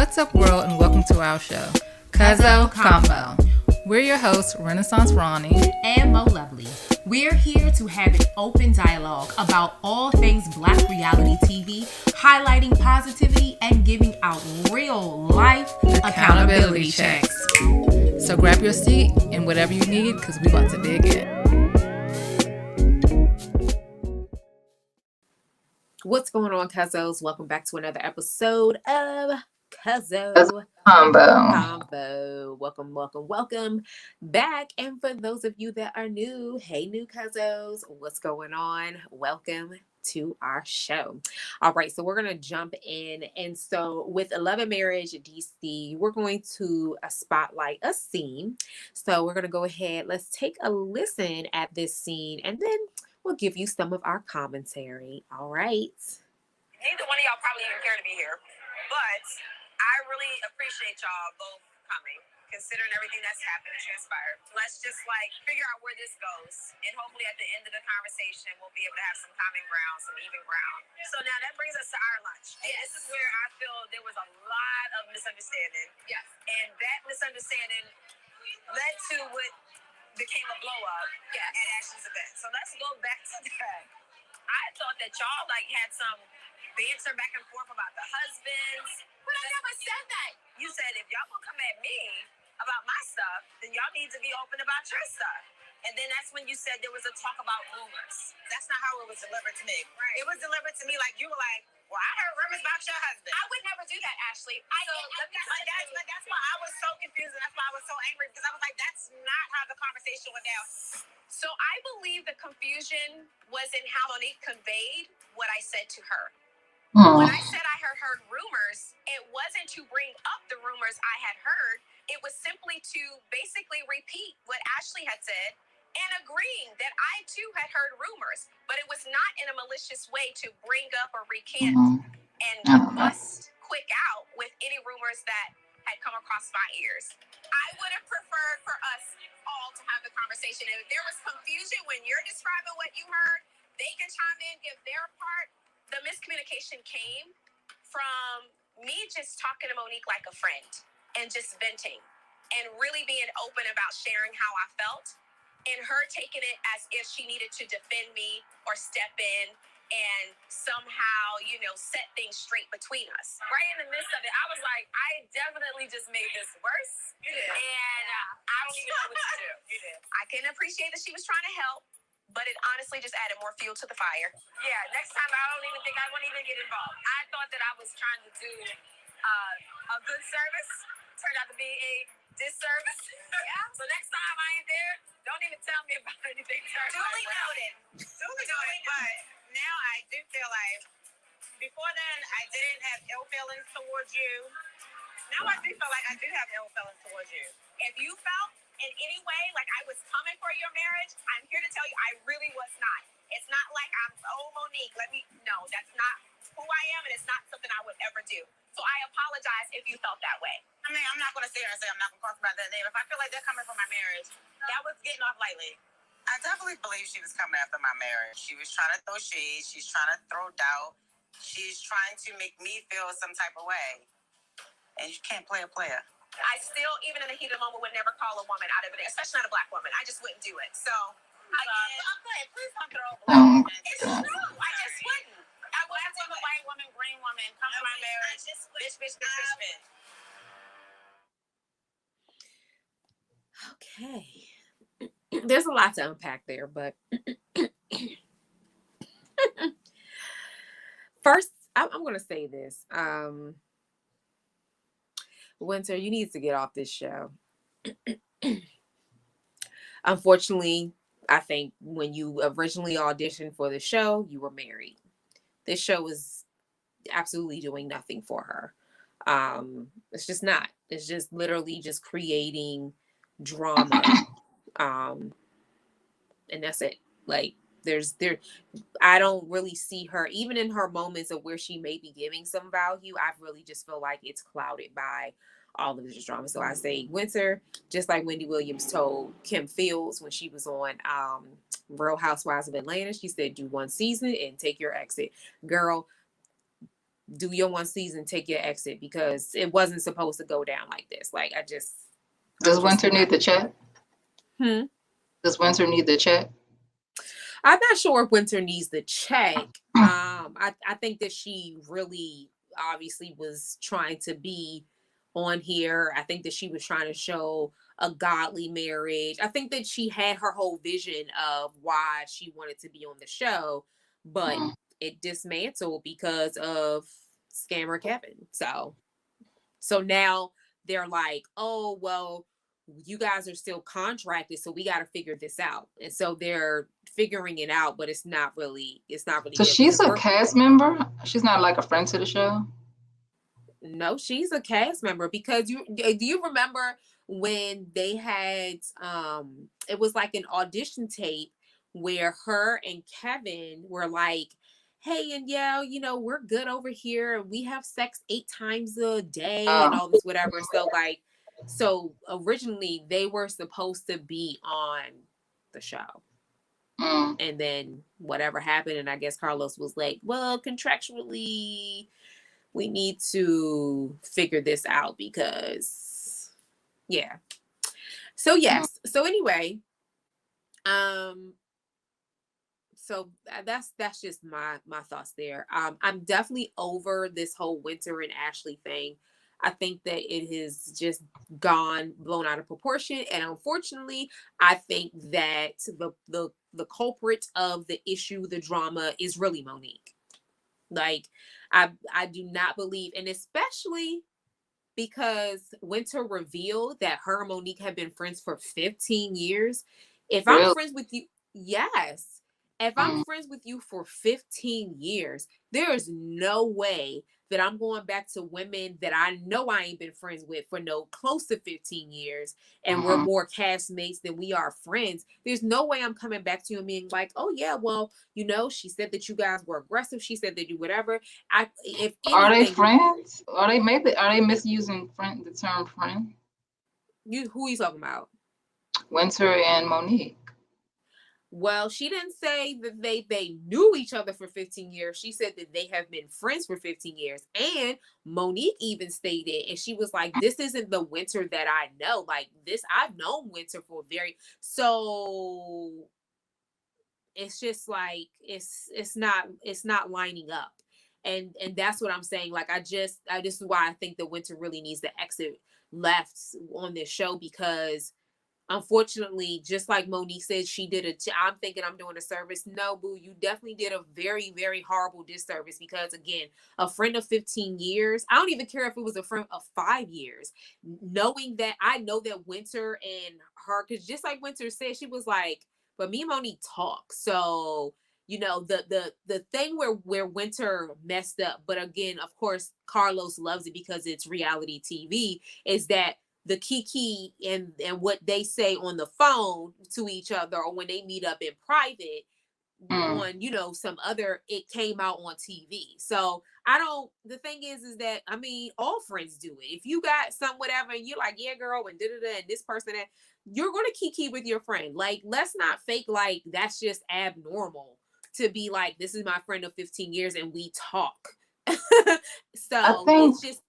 What's up, world, and welcome to our show, Cuzzo Convo. We're your hosts, Renaissance Ronnie and Mo Lovely. We're here to have an open dialogue about all things Black reality TV, highlighting positivity and giving out real life accountability checks. So grab your seat and whatever you need, because we're about to dig in. What's going on, Cuzzos? Welcome back to another episode of Cuzzo Convo. Welcome back. And for those of you that are new, hey, new Cuzzos, what's going on? Welcome to our show. All right, so we're going to jump in. And so with Love and Marriage DC, we're going to spotlight a scene. So we're going to go ahead. Let's take a listen at this scene, and then we'll give you some of our commentary. All right. Neither one of y'all probably even care to be here, but I really appreciate y'all both coming, considering everything that's happened and transpired. Let's just figure out where this goes, and hopefully at the end of the conversation, we'll be able to have some common ground, some even ground. So now that brings us to our lunch. And this is where I feel there was a lot of misunderstanding. Yes. And that misunderstanding led to what became a blow up at Ashley's event. So let's go back to that. I thought that y'all had some banter back and forth about the husbands. But I never said that. You said if y'all gonna come at me about my stuff, then y'all need to be open about your stuff. And then that's when you said there was a talk about rumors. That's not how it was delivered to me. Right. It was delivered to me like you were like, well, I heard rumors about your husband. I would never do that, Ashley. That's why I was so confused, and that's why I was so angry, because I was like, that's not how the conversation went down. So I believe the confusion was in how Monique conveyed what I said to her. When I said I heard rumors, it wasn't to bring up the rumors I had heard. It was simply to basically repeat what Ashley had said and agreeing that I too had heard rumors, but it was not in a malicious way to bring up or recant and bust quick out with any rumors that had come across my ears. I would have preferred for us all to have the conversation. And if there was confusion when you're describing what you heard, they can chime in, give their part. The miscommunication came from me just talking to Monique like a friend and just venting and really being open about sharing how I felt, and her taking it as if she needed to defend me or step in and somehow, set things straight between us. Right in the midst of it, I was like, I definitely just made this worse. You did. And I don't even know what to do. You did. I can appreciate that she was trying to help, but it honestly just added more fuel to the fire. Yeah, next time I won't even get involved. I thought that I was trying to do a good service. Turned out to be a disservice. Yeah. So next time I ain't there, don't even tell me about anything. Duly noted. But now I do feel like, before then, I didn't have ill feelings towards you. Now I do feel like I do have ill feelings towards you. If you felt in any way like I was coming for your marriage, I'm here to tell you I really was not. It's not like I'm, Monique, no, that's not who I am, and it's not something I would ever do. So I apologize if you felt that way. I mean, I'm not going to sit here and say I'm not going to talk about that name. If I feel like they're coming for my marriage, that was getting off lightly. I definitely believe she was coming after my marriage. She was trying to throw shade. She's trying to throw doubt. She's trying to make me feel some type of way. And you can't play a player. I still, even in the heat of the moment, would never call a woman out of it, especially not a Black woman. I just wouldn't do it. So, please don't throw a Black woman. It's true. I just wouldn't. I would have to a white woman, green woman, come to my marriage. Bitch. Okay. There's a lot to unpack there, but first, I'm going to say this. Winter, you need to get off this show. Unfortunately, I think when you originally auditioned for the show, you were married. This show is absolutely doing nothing for her. It's just not. It's just literally just creating drama. And that's it. I don't really see her, even in her moments of where she may be giving some value. I really just feel like it's clouded by all of this drama. So I say Winter, just like Wendy Williams told Kim Fields when she was on Real Housewives of Atlanta, she said, do one season and take your exit. Girl, do your one season, take your exit, because it wasn't supposed to go down like this. Like, Does Winter need the check? Does Winter need the check? I'm not sure if Winter needs the check. I think that she really obviously was trying to be on here. I think that she was trying to show a godly marriage. I think that she had her whole vision of why she wanted to be on the show, but it dismantled because of scammer Kevin. So now they're like, oh, well, you guys are still contracted, so we got to figure this out. And so they're figuring it out, but it's not really So she's a cast member? She's not like a friend to the show? No, she's a cast member, because do you remember when they had it was like an audition tape where her and Kevin were like, hey, and yeah, you know, we're good over here. We have sex 8 times a day and all this, whatever. So originally they were supposed to be on the show. And then whatever happened, and I guess Carlos was like, well, contractually, we need to figure this out, because yeah. So yes. So anyway, so that's just my thoughts there. I'm definitely over this whole Winter and Ashley thing. I think that it has just blown out of proportion, and unfortunately, I think that the culprit of the issue, the drama, is really Monique. Like, I do not believe, and especially because Winter revealed that her and Monique have been friends for 15 years. If I'm friends with you, yes. If I'm friends with you for 15 years, there is no way that I'm going back to women that I know I ain't been friends with for no close to 15 years, and we're more castmates than we are friends. There's no way I'm coming back to you and being like, oh yeah, well, you know, she said that you guys were aggressive. She said they do whatever. Are they friends? Are they misusing the term friend? Who are you talking about? Winter and Monique. Well, she didn't say that they knew each other for 15 years. She said that they have been friends for 15 years. And Monique even stated, and she was like, this isn't the Winter that I know. Like, this, I've known Winter for so it's just like, it's not lining up. And that's what I'm saying. Like, this is why I think the Winter really needs to exit left on this show, because unfortunately, just like Monique said, she did I'm thinking I'm doing a service. No, boo, you definitely did a very, very horrible disservice, because again, a friend of 15 years, I don't even care if it was a friend of 5 years, knowing that I know that Winter and her, because just like Winter said, she was like, but me and Monique talk. So, you know, the thing where Winter messed up, but again, of course, Carlos loves it because it's reality TV, is that the kiki and what they say on the phone to each other, or when they meet up in private on, you know, some other, it came out on TV. So the thing is that, I mean, all friends do it. If you got some whatever and you're like, yeah, girl, and and this person, that, you're going to kiki with your friend. Like, let's not fake like that's just abnormal to be like, this is my friend of 15 years and we talk. So it's just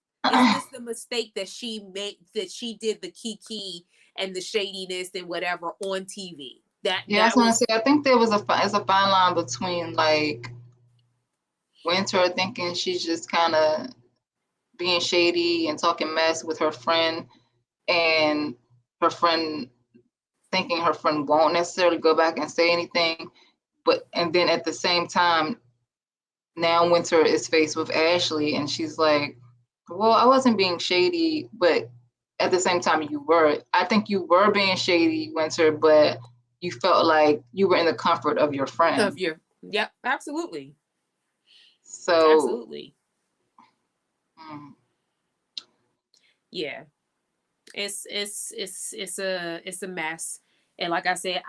the mistake that she made, that she did the kiki and the shadiness and whatever on TV. I was gonna say, I think there was a fine line between like Winter thinking she's just kind of being shady and talking mess with her friend, and her friend thinking her friend won't necessarily go back and say anything, and then at the same time, now Winter is faced with Ashley, and she's like, well, I wasn't being shady, but at the same time you were. I think you were being shady, Winter, but you felt like you were in the comfort of your friend. Yep, absolutely. So absolutely. Yeah. It's a mess. And like I said,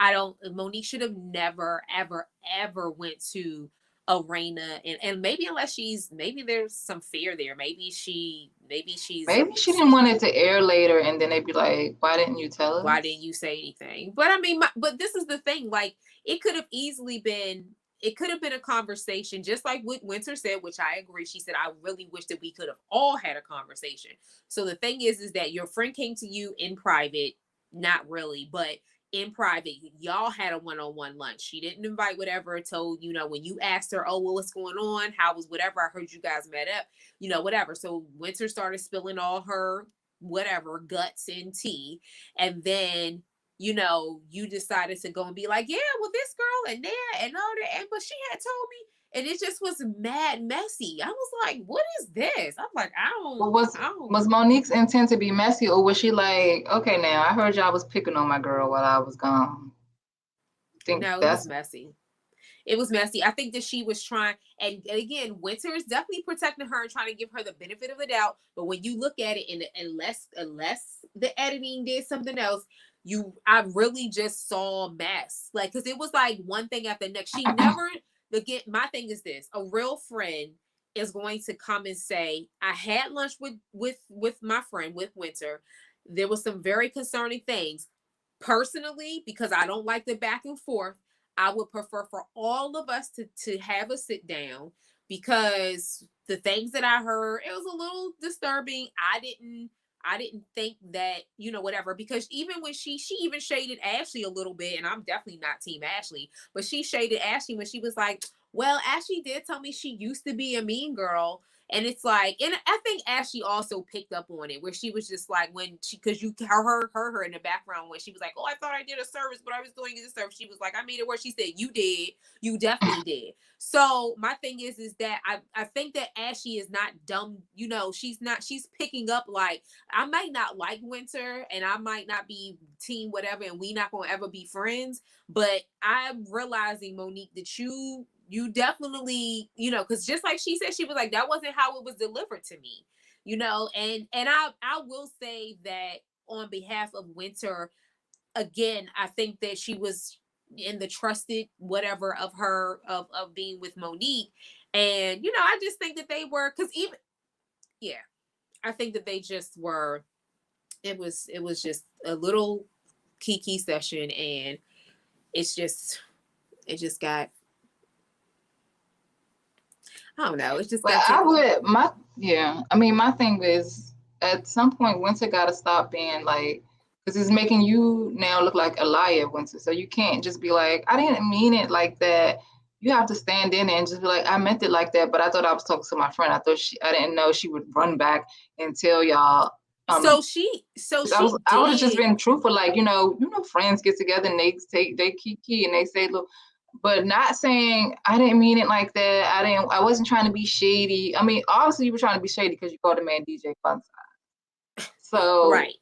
Monique should have never, ever, ever went to Arena, and maybe maybe there's some fear there. Maybe she didn't want it to air later, and then they'd be like, why didn't you tell us? Why didn't you say anything? But I mean, but this is the thing, like, it could have easily been it could have been a conversation, just like what Winter said, which I agree. She said, I really wish that we could have all had a conversation. So the thing is that your friend came to you in private, not really, but in private, y'all had a one-on-one lunch. She didn't invite whatever, told, when you asked her, oh, well, what's going on? How was whatever? I heard you guys met up, whatever. So Winter started spilling all her whatever guts and tea. And then you decided to go and be like, yeah, well, this girl and that and all that. And but she had told me, and it just was mad messy. I was like, what is this? I'm like, But I don't. was Monique's intent to be messy, or was she like, okay, now I heard y'all was picking on my girl while I was gone? I think No, it was that's messy. It was messy. I think that she was trying, and again, Winter is definitely protecting her and trying to give her the benefit of the doubt. But when you look at it, and unless the editing did something else, I really just saw a mess. Like, because it was like one thing after the next. She never. Again, my thing is this: a real friend is going to come and say, "I had lunch with my friend with Winter. There was some very concerning things." Personally, because I don't like the back and forth, I would prefer for all of us to have a sit down, because the things that I heard, it was a little disturbing. I didn't think that, whatever, because even when she even shaded Ashley a little bit, and I'm definitely not team Ashley, but she shaded Ashley when she was like, well, Ashley did tell me she used to be a mean girl. And it's like, and I think Ashley also picked up on it, where she was just like, when she, because you heard her in the background when she was like, oh, I thought I did a service, but I was doing a service. She was like, I made it worse. She said, you did. You definitely did. So my thing is that I think that Ashley is not dumb. She's picking up, like, I might not like Winter and I might not be team whatever, and we not going to ever be friends. But I'm realizing, Monique, that you definitely, because just like she said, she was like, that wasn't how it was delivered to me, and I will say that on behalf of Winter, again, I think that she was in the trusted whatever of her of being with Monique. And I just think that they were, because even, yeah, I think that they just were, it was just a little kiki session, and it just got, I don't know. It's just But got to. I would I mean, my thing is, at some point Winter got to stop being like, because it's making you now look like a liar, Winter. So you can't just be like, I didn't mean it like that. You have to stand in it and just be like, I meant it like that, but I thought I was talking to my friend. I didn't know she would run back and tell y'all. So she I would have just did. been truthful, like, friends get together and they kiki and they say, look, but not saying I didn't mean it like that. I wasn't trying to be shady. I mean, obviously you were trying to be shady because you called the man DJ Funside. So Right.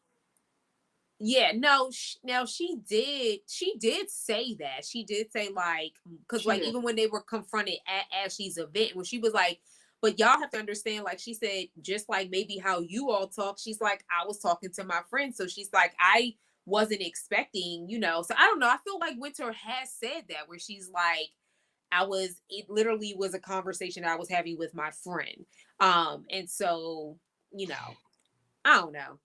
Yeah, no, now she did say that. She did say, like, because, like, shit. even when they were confronted at Ashley's event, when she was like, but y'all have to understand, like she said, just like maybe how you all talk, she's like, I was talking to my friend. So she's like, I wasn't expecting, so I don't know. I feel like Winter has said that, where she's like, it literally was a conversation I was having with my friend. And so, I don't know.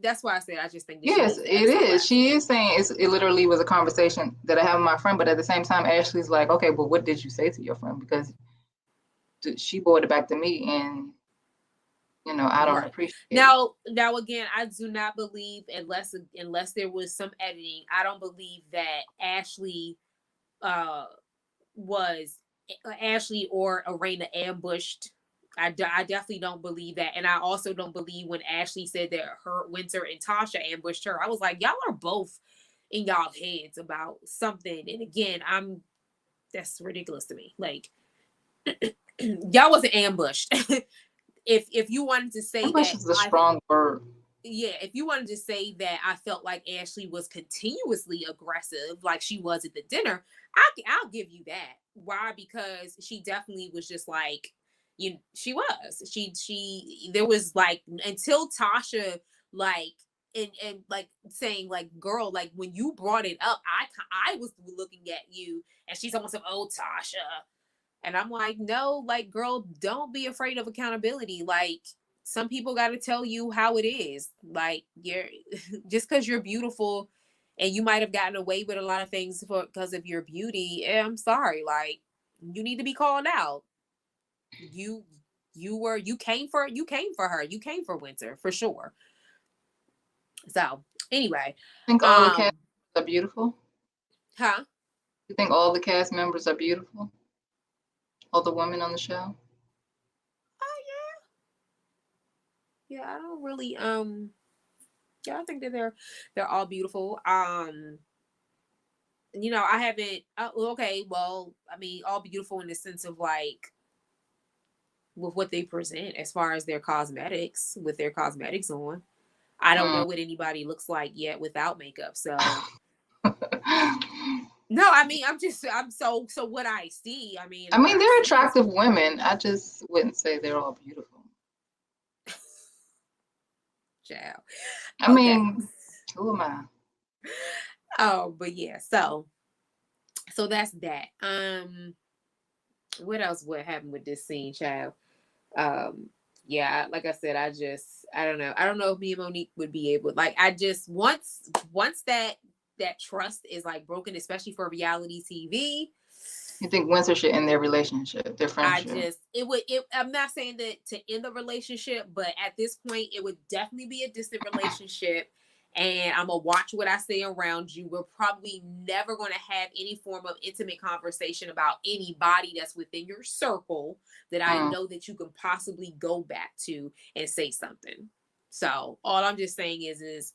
That's why I said I just think that she Yes, needs it to exit is. left. She is saying it literally was a conversation that I have with my friend, but at the same time, Ashley's like, okay, but what did you say to your friend? Because she brought it back to me, and I don't Right. appreciate it. Now again, I do not believe, unless there was some editing, I don't believe that uh was Ashley or Arena ambushed. I definitely don't believe that. And I also don't believe when Ashley said that her Winter and Tasha ambushed her. I was like, y'all are both in y'all heads about something. And again, that's ridiculous to me. Like, y'all wasn't ambushed. If you wanted to say Ambush that, is a strong word. if you wanted to say that I felt like Ashley was continuously aggressive, like she was at the dinner, I'll give you that. Why? Because she definitely was just like, she was. She there was, like, until Tasha, like, and like saying, like, girl, like, when you brought it up, I was looking at you, and she's almost like, oh, Tasha. And I'm like, no, like, girl, don't be afraid of accountability. Like, some people got to tell you how it is. Like, you're just because you're beautiful and you might have gotten away with a lot of things because of your beauty. And I'm sorry, like, you need to be called out. You came for her. You came for Winter for sure. So anyway, I think all the cast members are beautiful. huh? You think all the cast members are beautiful? All the women on the show? Oh yeah. Yeah, I don't really yeah, I think that they're all beautiful. You know, I haven't okay, well, I mean, all beautiful in the sense of like with what they present as far as their cosmetics, with their cosmetics on. I don't know what anybody looks like yet without makeup. So no, I mean, I'm so what I see. I mean, I what mean, I they're see is attractive women. I just wouldn't say they're all beautiful. child. I Okay. mean, who am I? Oh, but yeah, so that's that. What else would happen with this scene, child? Yeah, like I said, I don't know. I don't know if me and Monique would be able, like, I just once that trust is like broken, especially for reality TV. You think Winter should end their relationship, their friendship? I'm not saying that to end the relationship, but at this point, it would definitely be a distant relationship. And I'm gonna watch what I say around you. We're probably never gonna have any form of intimate conversation about anybody that's within your circle that I know that you can possibly go back to and say something. So all I'm just saying is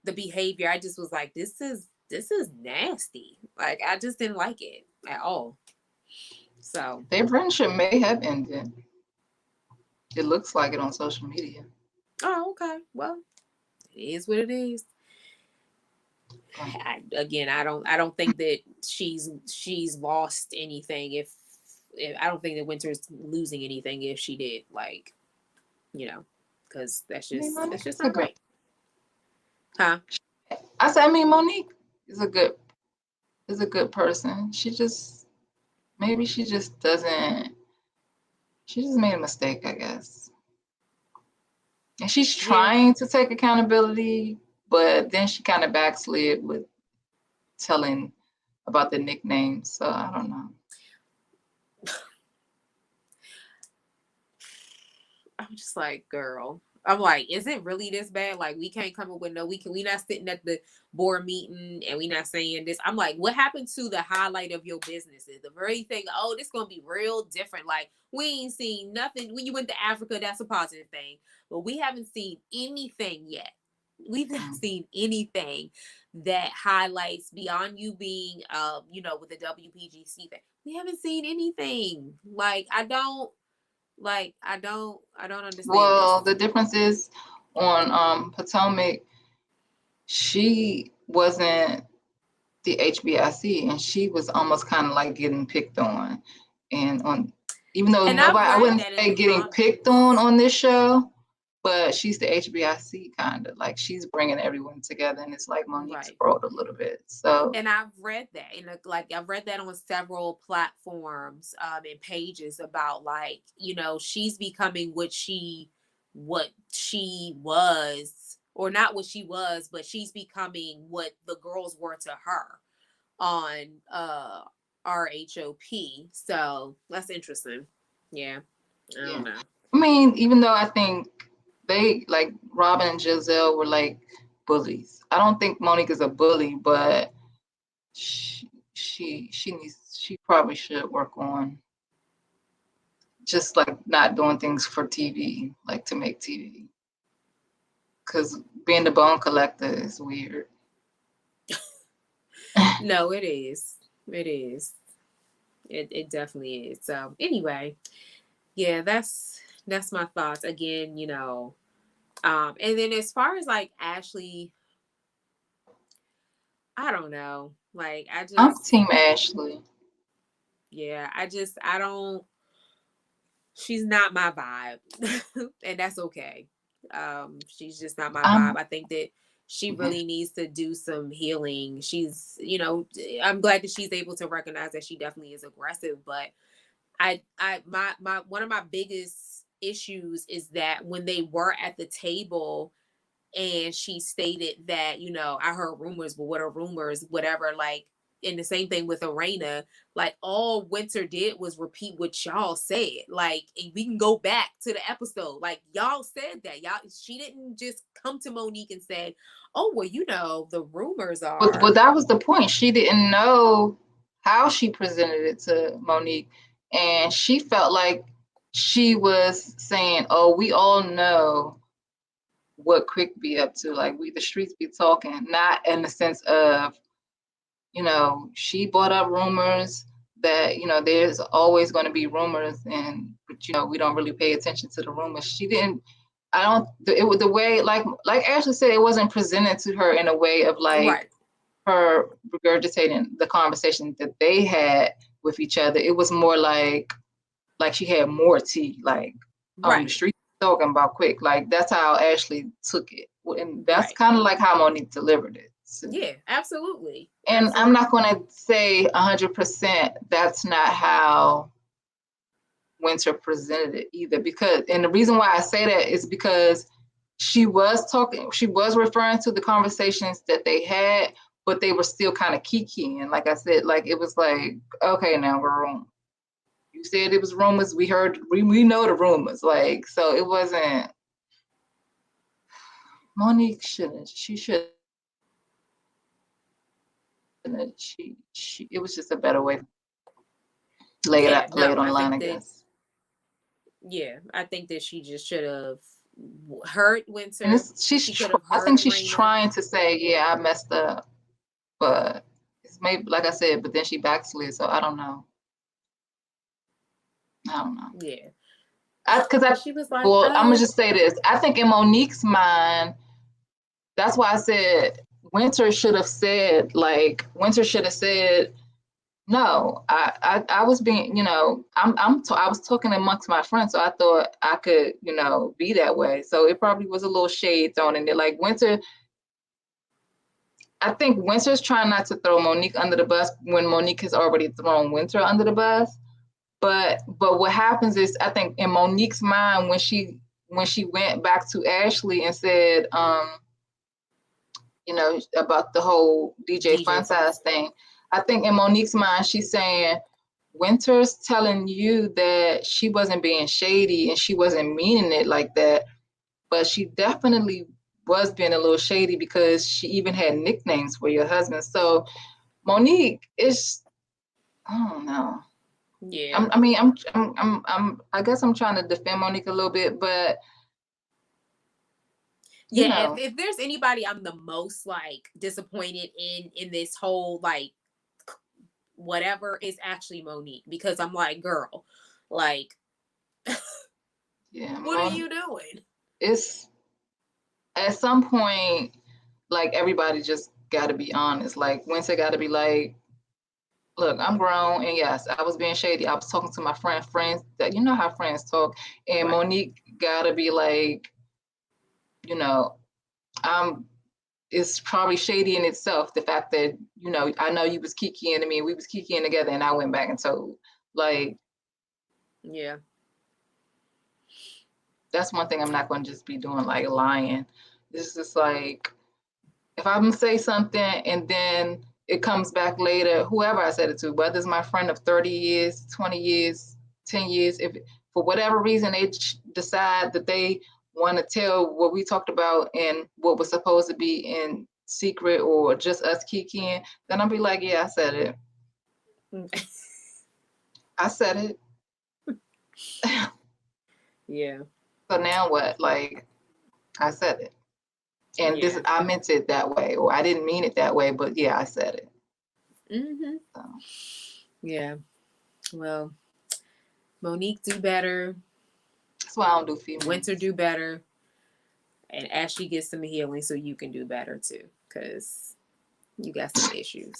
the behavior, I just was like, this is nasty. Like, I just didn't like it at all. So Their friendship may have ended. It looks like it on social media. oh, okay. Well, it is what it is. I don't think that she's lost anything if I don't think that Winter's losing anything if she did, like, because that's just not right. Huh? I mean, Monique is a good person. She just doesn't. She just made a mistake, I guess. And she's Yeah. trying to take accountability, but then she kind of backslid with telling about the nicknames. So I don't know. I'm just like, girl. I'm like, is it really this bad? Like, we can't come up with we not sitting at the board meeting and we not saying this. I'm like, what happened to the highlight of your businesses? The very thing, oh, this gonna be real different. Like, we ain't seen nothing. When you went to Africa, that's a positive thing. But we haven't seen anything yet. We've not seen anything that highlights beyond you being with the WPGC thing. We haven't seen anything. Like, I don't understand Well, this. the difference is on Potomac, she wasn't the HBIC, and she was almost kind of like getting picked on. And on, even though nobody, I wouldn't say getting picked on this show, but she's the HBIC kind of like she's bringing everyone together, and it's like Monique's brought a little bit. So, and I've read that, I've read that on several platforms and pages about like she's becoming what she was, or not what she was, but she's becoming what the girls were to her on RHOP. So that's interesting. Yeah, I don't know. I mean, even though I think they like Robin and Giselle were like bullies. I don't think Monique is a bully, but she probably should work on just like not doing things for TV, like to make TV. Because being the bone collector is weird. No, it is. It is. It definitely is. So anyway, yeah, that's my thoughts. Again, and then as far as like Ashley, I don't know. Like, I'm Team Ashley. Yeah, I don't. She's not my vibe, and that's okay. She's just not my vibe. I think that she really needs to do some healing. She's, I'm glad that she's able to recognize that she definitely is aggressive, but my one of my biggest issues is that when they were at the table, and she stated that, you know, I heard rumors, but what are rumors, whatever, like, and the same thing with Arena, like all Winter did was repeat what y'all said. Like, and we can go back to the episode. Like, y'all said that. She didn't just come to Monique and say, oh, well, you know, the rumors are. But that was the point. She didn't know how she presented it to Monique. And she felt like she was saying, oh, we all know what Quick be up to. Like, the streets be talking, not in the sense of, you know, she brought up rumors that, you know, there's always going to be rumors, but, you know, we don't really pay attention to the rumors. She didn't, it was the way, like Ashley said, it wasn't presented to her in a way of like, Right. her regurgitating the conversation that they had with each other. It was more like she had more tea, like, the street talking about Quick. Like, that's how Ashley took it. And that's kind of like how Monique delivered it. So. Yeah, absolutely. And I'm not going to say 100% that's not how Winter presented it either, because, and the reason why I say that is because she was referring to the conversations that they had, but they were still kind of kikiing. Like I said, like, it was like, okay, now girl, you said it was rumors. We heard, we know the rumors. Like, so it wasn't, Monique shouldn't, she should, it was just a better way to lay it on the line, I guess. Yeah, I think that she just should have heard Winter. And I think she's trying to say, yeah, I messed up, but it's maybe, like I said, but then she backslid, so I don't know. Yeah. She was like, well, I'm gonna just say this. I think in Monique's mind, that's why I said Winter should have said, no, I was being, you know, I was talking amongst my friends, so I thought I could, you know, be that way. So it probably was a little shade thrown in there. Like, Winter, I think Winter's trying not to throw Monique under the bus when Monique has already thrown Winter under the bus. But what happens is, I think in Monique's mind, when she went back to Ashley and said, you know, about the whole DJ Funtime thing, I think in Monique's mind, she's saying, Winter's telling you that she wasn't being shady and she wasn't meaning it like that, but she definitely was being a little shady because she even had nicknames for your husband. So Monique is, I don't know. Yeah. I guess I'm trying to defend Monique a little bit, but yeah, if there's anybody I'm the most like disappointed in this whole like whatever, is actually Monique, because I'm like, girl, like, yeah, what are you doing? It's at some point, like, everybody just got to be honest. Like, Winter got to be like, look, I'm grown, and yes, I was being shady. I was talking to my friends that, you know how friends talk, and Monique got to be like, you know, it's probably shady in itself, the fact that, you know, I know you was kikiing to me, we was kikiing together, and I went back and told. Like, yeah, that's one thing I'm not going to just be doing, like, lying. It's just like, if I'm going to say something and then it comes back later, whoever I said it to, whether it's my friend of 30 years, 20 years, 10 years, if for whatever reason they decide that they want to tell what we talked about and what was supposed to be in secret or just us kikiing, then I'll be like, yeah, I said it. I said it. Yeah. So now what? Like, I said it. And this, I meant it that way, or I didn't mean it that way, but yeah, I said it. Mm-hmm. So. Yeah. Well, Monique, do better. That's why I don't do females. Winter, do better. And Ashley, gets some healing so you can do better too, because you got some issues.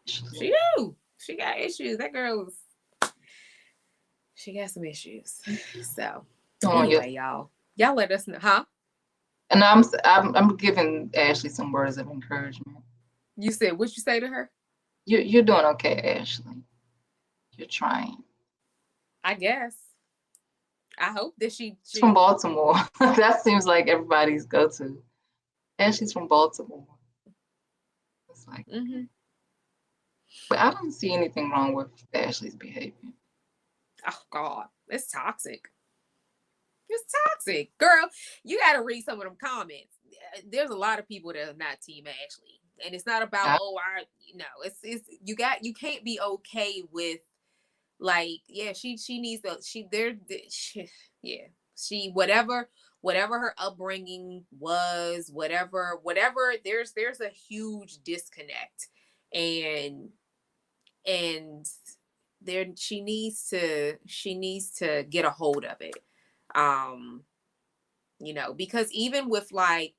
She do. She got issues. That girl's. She got some issues. So anyway, y'all let us know, huh? And I'm giving Ashley some words of encouragement. You said, what you say to her? You're doing okay, Ashley. You're trying. I guess. I hope that she from Baltimore. That seems like everybody's go-to. And she's from Baltimore. It's like, mm-hmm. but I don't see anything wrong with Ashley's behavior. Oh God, it's toxic. It's toxic, girl. You got to read some of them comments. There's a lot of people that are not Team Ashley, and it's not about you can't be okay with like she needs to she whatever her upbringing was whatever there's a huge disconnect and there she needs to get a hold of it. um because even with like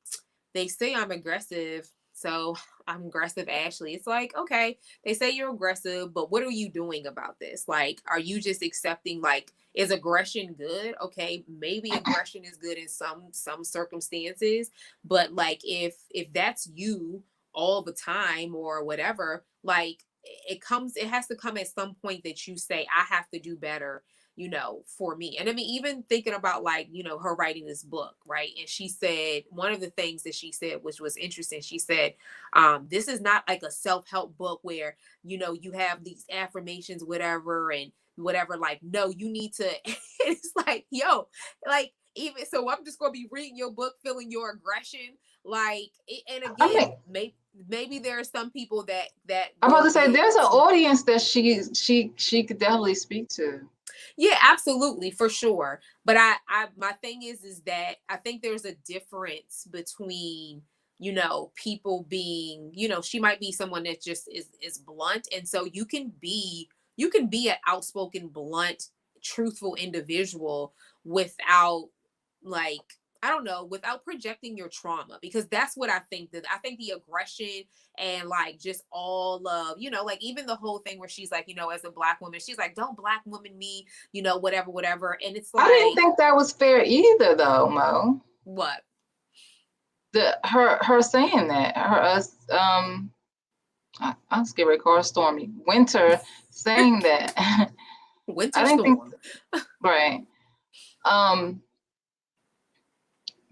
they say I'm aggressive, so I'm aggressive, Ashley. It's like, okay, they say you're aggressive, but what are you doing about this? Like, are you just accepting, like, is aggression good? Okay, maybe aggression is good in some circumstances, but like if that's you all the time or whatever, like it has to come at some point that you say, I have to do better, for me. And I mean, even thinking about like, her writing this book, right? And she said, one of the things that she said, which was interesting, she said, this is not like a self-help book where, you have these affirmations, whatever, and whatever, like, no, you need to, it's like, yo, like, even, so I'm just going to be reading your book, feeling your aggression. Like, and again, maybe there are some people that I'm about will to say be there's able an to. audience that she could definitely speak to. Yeah, absolutely, for sure. But I my thing is that I think there's a difference between, people being, she might be someone that just is blunt. And so you can be an outspoken, blunt, truthful individual without, like, I don't know, without projecting your trauma, because that's what I think the aggression and like just all of, like even the whole thing where she's like, as a Black woman, she's like, don't Black woman me, whatever. And it's I didn't like, think that was fair either, though, Mo. what? Her saying that I'll skip it. Call Stormy Winter saying that. Winter I didn't think storm. right. Um,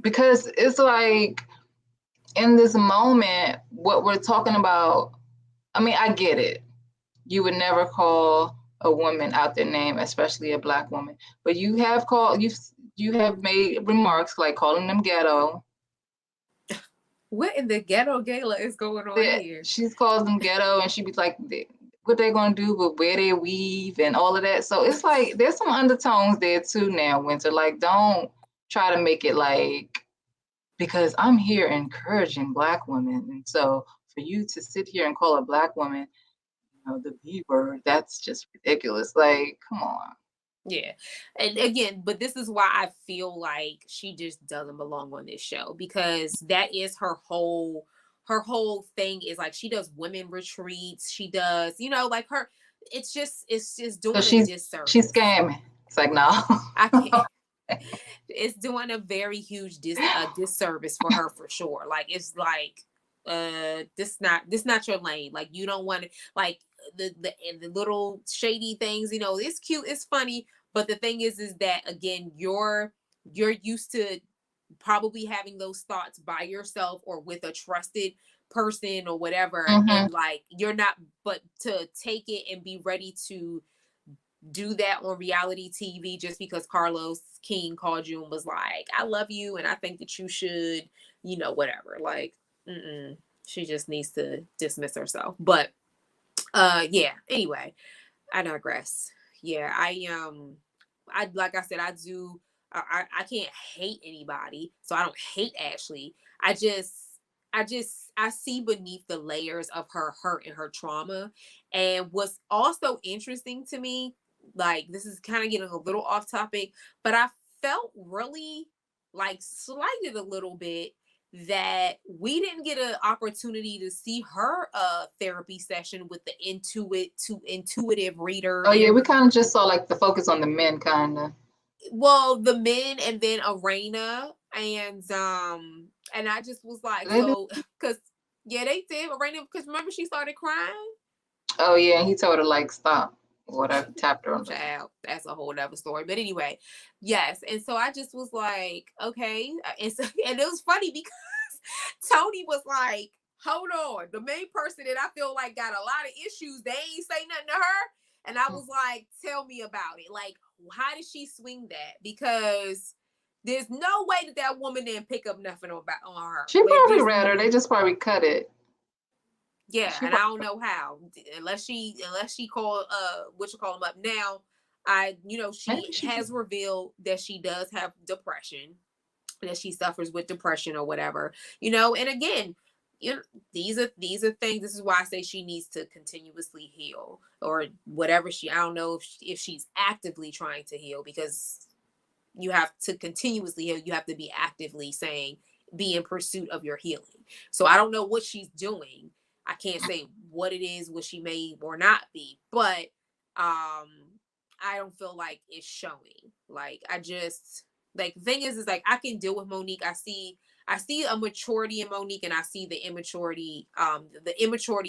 because it's like in this moment, what we're talking about. I mean, I get it. You would never call a woman out their name, especially a Black woman. But you have made remarks like calling them ghetto. What in the ghetto gala is going on here? She calls them ghetto, and she be like, what they gonna do with where they weave and all of that. So it's like there's some undertones there too now, Winter. Like, don't try to make it like, because I'm here encouraging Black women, and so for you to sit here and call a Black woman, the B word, that's just ridiculous. Like, come on. Yeah. And again, but this is why I feel like she just doesn't belong on this show, because that is her whole thing is like she does women retreats. She does, like it's just So doing a she's disservice. scamming. It's like, no. I can't. It's doing a very huge disservice for her, for sure. Like, it's like, this not your lane. Like, you don't want to, like, the little shady things, it's cute, it's funny, but the thing is that, again, you're used to probably having those thoughts by yourself or with a trusted person or whatever, Mm-hmm. and like you're not, but to take it and be ready to do that on reality TV just because Carlos King called you and was like, I love you and I think that you should, whatever. Like, she just needs to dismiss herself. But yeah, anyway, I digress. Yeah, I like I said, I can't hate anybody, so I don't hate Ashley. I see beneath the layers of her hurt and her trauma. And what's also interesting to me, like, this is kind of getting a little off topic, but I felt really like slighted a little bit that we didn't get an opportunity to see her therapy session with the intuitive reader. Oh yeah, And we kind of just saw like the focus on the men, kind of. well, the men, and then Arena, and I just was like, so, because yeah, they did Arena, because remember she started crying. Oh yeah, and he told her like stop. Whatever, tapped her on the Child, that's a whole other story. But anyway, yes. And so I just was like, okay. And it was funny because Tony was like, hold on. The main person that I feel like got a lot of issues, they ain't say nothing to her. And I was like, tell me about it. Like, how did she swing that? Because there's no way that woman didn't pick up nothing on her. She probably read her. They just probably cut it. Yeah, and I don't know how, unless she called what you call them up now. She has revealed that she does have depression, that she suffers with depression or whatever, and again, these are things. This is why I say she needs to continuously heal or whatever. I don't know if she's actively trying to heal, because you have to continuously heal. You have to be actively be in pursuit of your healing. So I don't know what she's doing. I can't say what it is, what she may or not be, but I don't feel like it's showing. Like, the thing is like, I can deal with Monique. I see a maturity in Monique, and I see the immaturity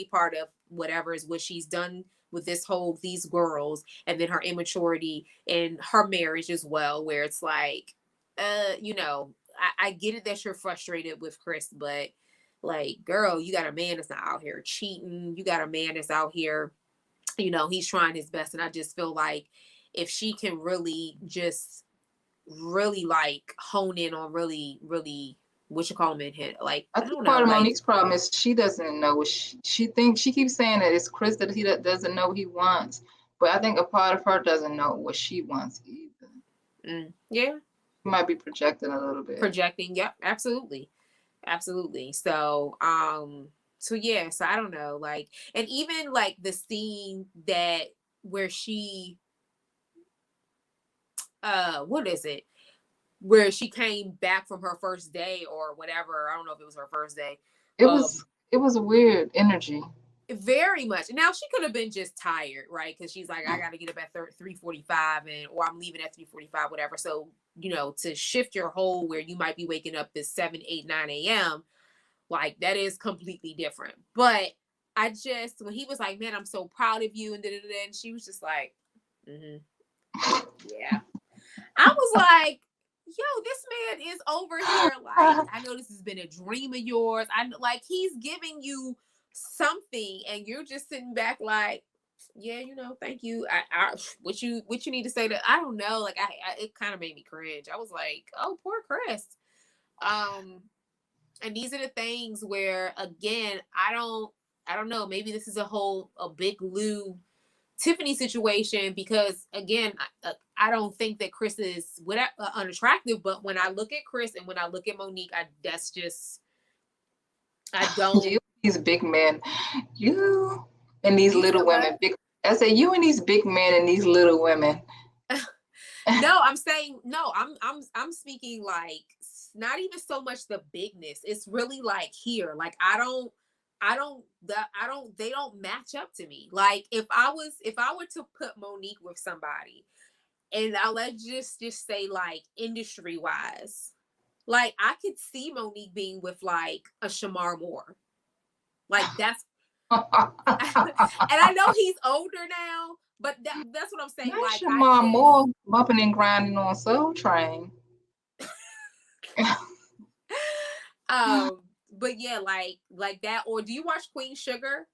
part of whatever is what she's done with these girls, and then her immaturity in her marriage as well, where it's like, I get it that you're frustrated with Chris, but like, girl, you got a man that's not out here cheating. You got a man that's out here, he's trying his best. And I just feel like if she can really like hone in on really, what you call him in here. Like, I think part of Monique's problem is she doesn't know what she thinks. She keeps saying that it's Chris that he doesn't know what he wants. But I think a part of her doesn't know what she wants either. Yeah. She might be projecting a little bit. Projecting. Yep. Absolutely. So yeah, so I don't know, like, and even like the scene where she what is it, where she came back from her first day or whatever. I don't know if it was her first day. It was a weird energy. Very much. Now, she could have been just tired, right? Because she's like, I got to get up at 3:45 or I'm leaving at 3:45, whatever. So, to shift your whole where you might be waking up at 7, 8, 9 a.m., like, that is completely different. But I just, when he was like, man, I'm so proud of you, and she was just like, yeah. I was like, yo, this man is over here. Like, I know this has been a dream of yours. Like, he's giving you something, and you're just sitting back like, yeah, thank you. What you need to say to, I don't know. Like, it kind of made me cringe. I was like, oh, poor Chris. And these are the things where, again, I don't know. Maybe this is a big Lou Tiffany situation, because again, I don't think that Chris is unattractive, but when I look at Chris and when I look at Monique, I don't. You, these big men, you and these little women. I say you and these big men and these little women. No, I'm saying no. I'm speaking like not even so much the bigness. It's really like here. Like they don't match up to me. Like if I were to put Monique with somebody, and let's just say like industry wise, like I could see Monique being with like a Shamar Moore. Like that's and I know he's older now, but that's what I'm saying. Not like Shamar Moore bumping and grinding on Soul Train. But yeah, like that. Or do you watch Queen Sugar?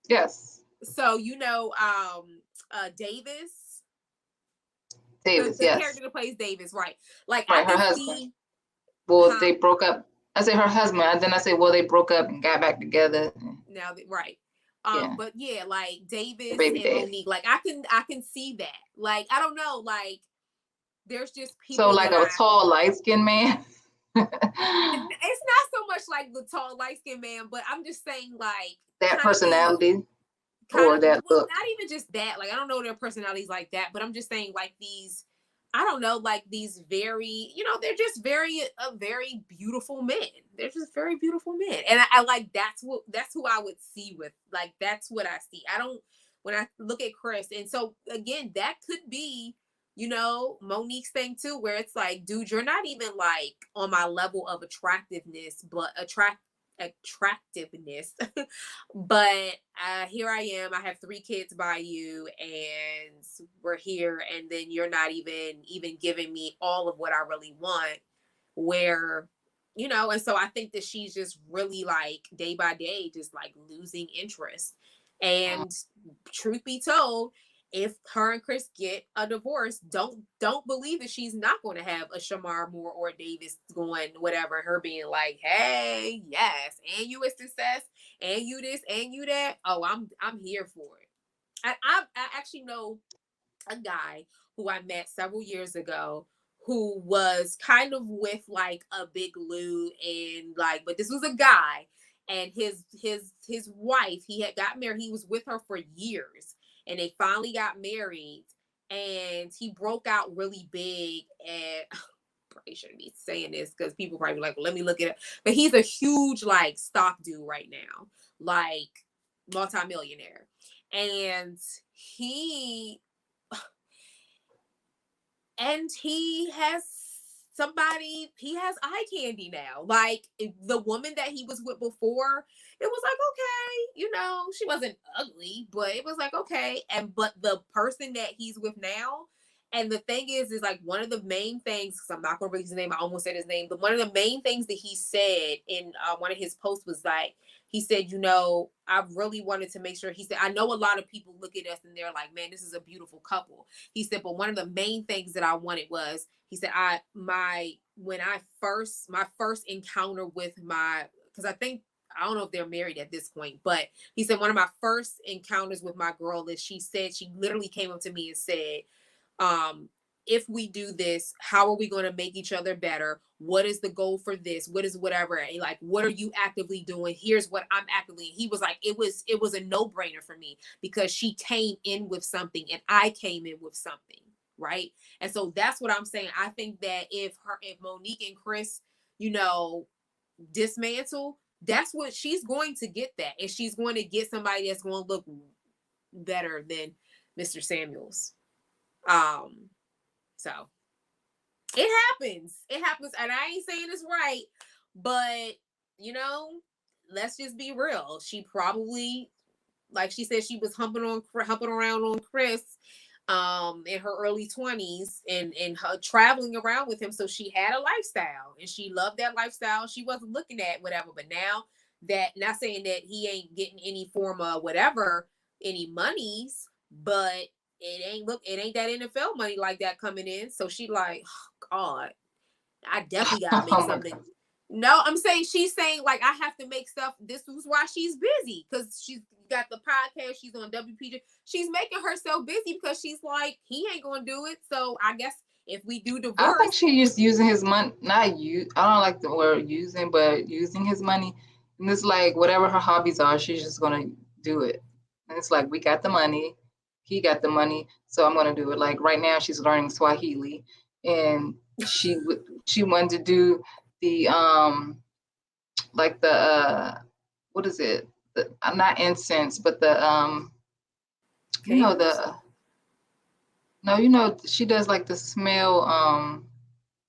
Yes. So Davis. The yes. character that plays Davis, right? Like right, her husband. Well, they broke up. I say her husband, and then I say, well, they broke up and got back together. Now, right. But yeah, like Davis and Monique, like I can see that. Like, I don't know, like there's just people. So like a tall, light-skinned man. It's not so much like the tall, light-skinned man, but I'm just saying like that personality or that look. Not even just that. Like, I don't know their personalities like that, but I'm just saying like these, I don't know, like these very, they're just very beautiful men. They're just very beautiful men. And I like, that's who I would see with, like, that's what I see. When I look at Chris. And so again, that could be, Monique's thing too, where it's like, dude, you're not even like on my level of attractiveness, but attractiveness. But here I am. I have 3 kids by you, and we're here, and then you're not even giving me all of what I really want. Where, and so I think that she's just really like day by day, just like losing interest. And truth be told, if her and Chris get a divorce, don't believe that she's not going to have a Shamar Moore or Davis going whatever, her being like, hey, yes, and you a success, and you this, and you that. Oh, I'm here for it. I actually know a guy who I met several years ago who was kind of with like a big Lou, and like, but this was a guy, and his wife, he had got married, he was with her for years, and they finally got married, and he broke out really big. And probably shouldn't be saying this because people probably be like, well, let me look it up, but he's a huge like stock dude right now, like multimillionaire. And he he has he has eye candy now. Like the woman that he was with before, it was like, okay, she wasn't ugly, but it was like, okay. But the person that he's with now, and the thing is like one of the main things, because I'm not going to release his name, I almost said his name, but one of the main things that he said in one of his posts was like, he said, I really wanted to make sure, he said, I know a lot of people look at us and they're like, man, this is a beautiful couple. He said, but one of the main things that I wanted was, he said, my first encounter with because I don't know if they're married at this point, but he said, one of my first encounters with my girl is, she said, she literally came up to me and said, if we do this, how are we going to make each other better? What is the goal for this? What is whatever? And like, what are you actively doing? Here's what I'm actively. He was like, it was a no-brainer for me, because she came in with something and I came in with something, right? And so that's what I'm saying. I think that if Monique and Chris, dismantle, that's what she's going to get, that, and she's going to get somebody that's going to look better than Mr. Samuels. So it happens. And I ain't saying it's right, but let's just be real. She probably, like she said, she was humping around on Chris in her early 20s, and her traveling around with him. So she had a lifestyle and she loved that lifestyle. She wasn't looking at whatever, but now that, not saying that he ain't getting any form of whatever, any monies, but it ain't that NFL money like that coming in. So she like, oh God, I definitely gotta make something. No, I'm saying, she's saying like, I have to make stuff. This is why she's busy, because she's got the podcast. She's on WPJ. She's making herself busy because she's like, he ain't gonna do it. So I guess if we do divorce, I think she's using his money. Not you. I don't like the word using, but using his money. And it's like whatever her hobbies are, she's just gonna do it. And it's like, we got the money, he got the money, so I'm gonna do it. Like right now, she's learning Swahili, and she wanted to do the like the what is it? The, not incense, but the she does like the smell,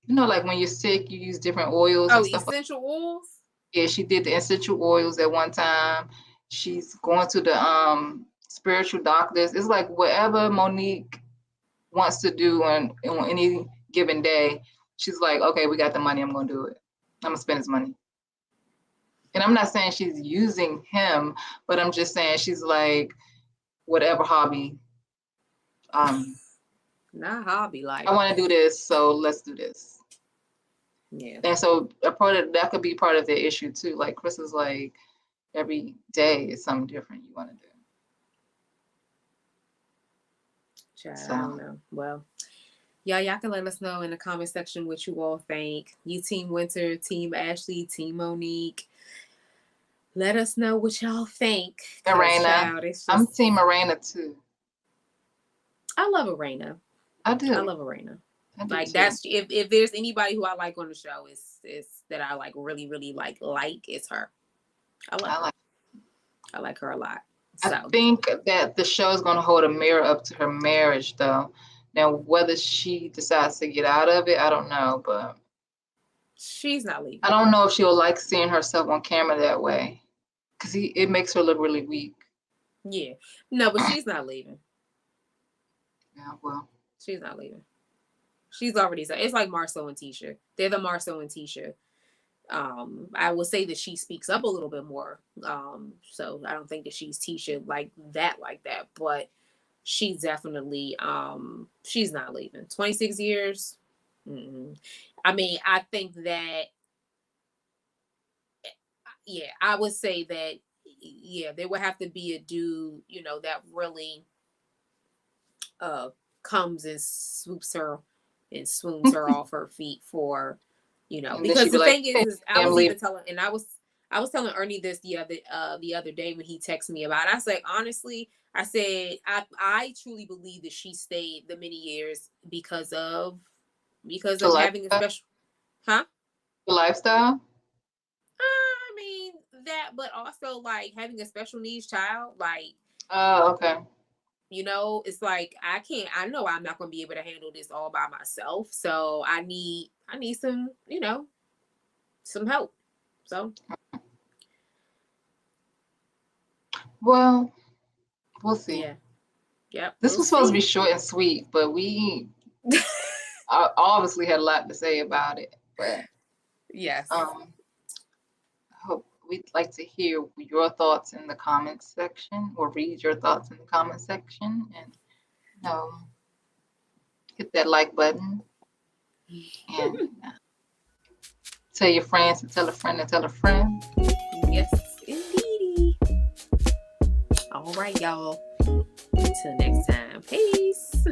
like when you're sick, you use different oils and stuff. Essential oils. Yeah, she did the essential oils at one time. She's going to the spiritual doctors. It's like whatever Monique wants to do on any given day, she's like, okay, we got the money, I'm gonna do it. I'm gonna spend his money. And I'm not saying she's using him, but I'm just saying she's like, whatever hobby. Not hobby, like, I want to do this, so let's do this. Yeah. And so that could be part of the issue too. Like Chris is like, every day is something different you want to do. I don't know. Well, y'all can let us know in the comment section what you all think. You Team Winter, Team Ashley, Team Monique. Let us know what y'all think. Arena. I'm Team Arena too. I love Arena. I do. I love Arena. Like too. That's if there's anybody who I like on the show, is that I like really, really like it's her. I like her a lot. So. I think that the show is going to hold a mirror up to her marriage, though. Now, whether she decides to get out of it, I don't know, but She's not leaving. I don't know if she'll like seeing herself on camera that way, because it makes her look really weak. Yeah. No, but she's not leaving. Yeah, well. She's not leaving. She's already said. It's like Marceau and Tisha. They're the Marceau and Tisha. I would say that she speaks up a little bit more. So I don't think that she's Tisha like that, but she's definitely, she's not leaving. 26 years. Mm-mm. I mean, I think that, yeah, I would say that, yeah, there would have to be a dude, you know, that really comes and swoops her and swoons her off her feet for, you know, And because the like, thing is I was even telling, and I was telling Ernie this the other day when he texted me about it. I said, honestly, I said, I truly believe that she stayed the many years because of having a special, huh? The lifestyle? I mean that, but also like having a special needs child, like. Oh, okay. You know, it's like I know I'm not going to be able to handle this all by myself. So I need some, you know, some help. So. Well, we'll see. Yeah. Yep. This was supposed to be short and sweet, but we obviously had a lot to say about it. But yes. I hope we'd like to hear your thoughts in the comments section, or read your thoughts in the comment section, and hit that like button, and tell your friends to tell a friend to tell a friend. Yes, indeed. All right, y'all. Until next time. Peace.